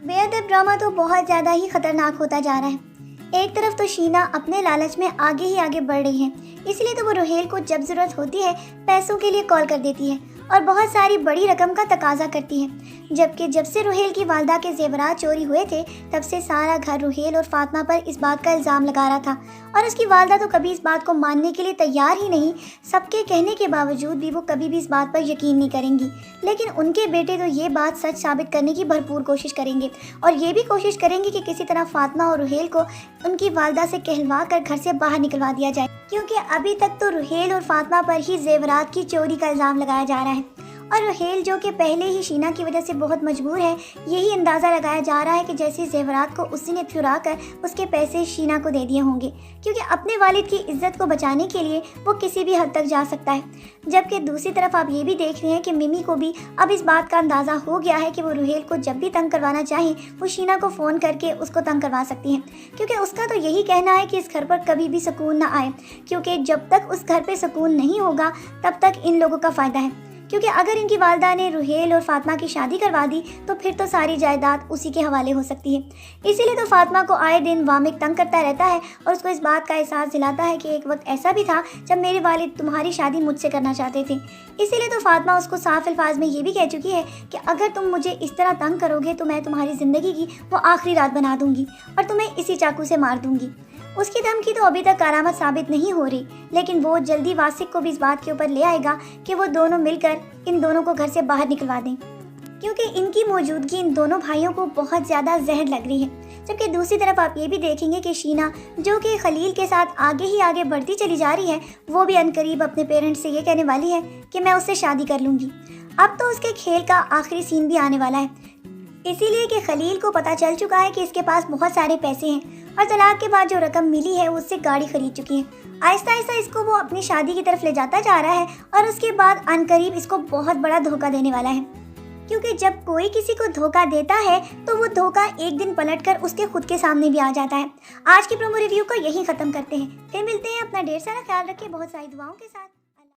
بے ادب ڈرامہ تو بہت زیادہ ہی خطرناک ہوتا جا رہا ہے۔ ایک طرف تو شینا اپنے لالچ میں آگے ہی آگے بڑھ رہی ہے، اس لیے تو وہ روہیل کو جب ضرورت ہوتی ہے پیسوں کے لیے کال کر دیتی ہے اور بہت ساری بڑی رقم کا تقاضا کرتی ہے، جبکہ جب سے روہیل کی والدہ کے زیورات چوری ہوئے تھے تب سے سارا گھر روہیل اور فاطمہ پر اس بات کا الزام لگا رہا تھا، اور اس کی والدہ تو کبھی اس بات کو ماننے کے لیے تیار ہی نہیں۔ سب کے کہنے کے باوجود بھی وہ کبھی بھی اس بات پر یقین نہیں کریں گی، لیکن ان کے بیٹے تو یہ بات سچ ثابت کرنے کی بھرپور کوشش کریں گے، اور یہ بھی کوشش کریں گے کہ کسی طرح فاطمہ اور روہیل کو ان کی والدہ سے کہلوا کر گھر سے باہر نکلوا دیا جائے، کیونکہ ابھی تک تو روہیل اور فاطمہ پر ہی زیورات کی چوری کا الزام لگایا جا رہا ہے، اور روہیل جو کہ پہلے ہی شینا کی وجہ سے بہت مجبور ہے، یہی اندازہ لگایا جا رہا ہے کہ جیسے زیورات کو اسی نے چرا کر اس کے پیسے شینا کو دے دیے ہوں گے، کیونکہ اپنے والد کی عزت کو بچانے کے لیے وہ کسی بھی حد تک جا سکتا ہے۔ جبکہ دوسری طرف آپ یہ بھی دیکھ رہے ہیں کہ ممی کو بھی اب اس بات کا اندازہ ہو گیا ہے کہ وہ روہیل کو جب بھی تنگ کروانا چاہیں وہ شینا کو فون کر کے اس کو تنگ کروا سکتی ہیں، کیونکہ اس کا تو یہی کہنا ہے کہ اس گھر پر کبھی بھی سکون نہ آئے، کیونکہ جب تک اس گھر پہ سکون نہیں ہوگا تب تک ان لوگوں کا فائدہ ہے، کیونکہ اگر ان کی والدہ نے روہیل اور فاطمہ کی شادی کروا دی تو پھر تو ساری جائیداد اسی کے حوالے ہو سکتی ہے۔ اسی لیے تو فاطمہ کو آئے دن وامق تنگ کرتا رہتا ہے اور اس کو اس بات کا احساس دلاتا ہے کہ ایک وقت ایسا بھی تھا جب میرے والد تمہاری شادی مجھ سے کرنا چاہتے تھے۔ اسی لیے تو فاطمہ اس کو صاف الفاظ میں یہ بھی کہہ چکی ہے کہ اگر تم مجھے اس طرح تنگ کرو گے تو میں تمہاری زندگی کی وہ آخری رات بنا دوں گی اور تمہیں اسی چاقو سے مار دوں گی۔ اس کی دھمکی تو ابھی تک کارآمد ثابت نہیں ہو رہی، لیکن وہ جلدی واسق کو بھی اس بات کے اوپر لے آئے گا کہ وہ دونوں مل کر ان دونوں کو گھر سے باہر نکلوا دیں، کیونکہ ان کی موجودگی ان دونوں بھائیوں کو بہت زیادہ زہر لگ رہی ہے۔ جبکہ دوسری طرف آپ یہ بھی دیکھیں گے کہ شینا جو کہ خلیل کے ساتھ آگے ہی آگے بڑھتی چلی جا رہی ہے، وہ بھی عنقریب اپنے پیرنٹس سے یہ کہنے والی ہے کہ میں اس سے شادی کر لوں گی۔ اب تو اس کے کھیل کا آخری سین بھی آنے والا ہے، اسی لیے کہ خلیل کو پتہ چل چکا ہے کہ اس کے پاس بہت سارے پیسے ہیں، اور طلاق کے بعد جو رقم ملی ہے وہ اس سے گاڑی خرید چکی ہے۔ آہستہ آہستہ اس کو وہ اپنی شادی کی طرف لے جاتا جا رہا ہے، اور اس کے بعد عنقریب اس کو بہت بڑا دھوکہ دینے والا ہے، کیونکہ جب کوئی کسی کو دھوکہ دیتا ہے تو وہ دھوکہ ایک دن پلٹ کر اس کے خود کے سامنے بھی آ جاتا ہے۔ آج کی پرومو ریویو کو یہیں ختم کرتے ہیں، پھر ملتے ہیں۔ اپنا ڈھیر سارا خیال رکھیں، بہت ساری دعاؤں کے ساتھ۔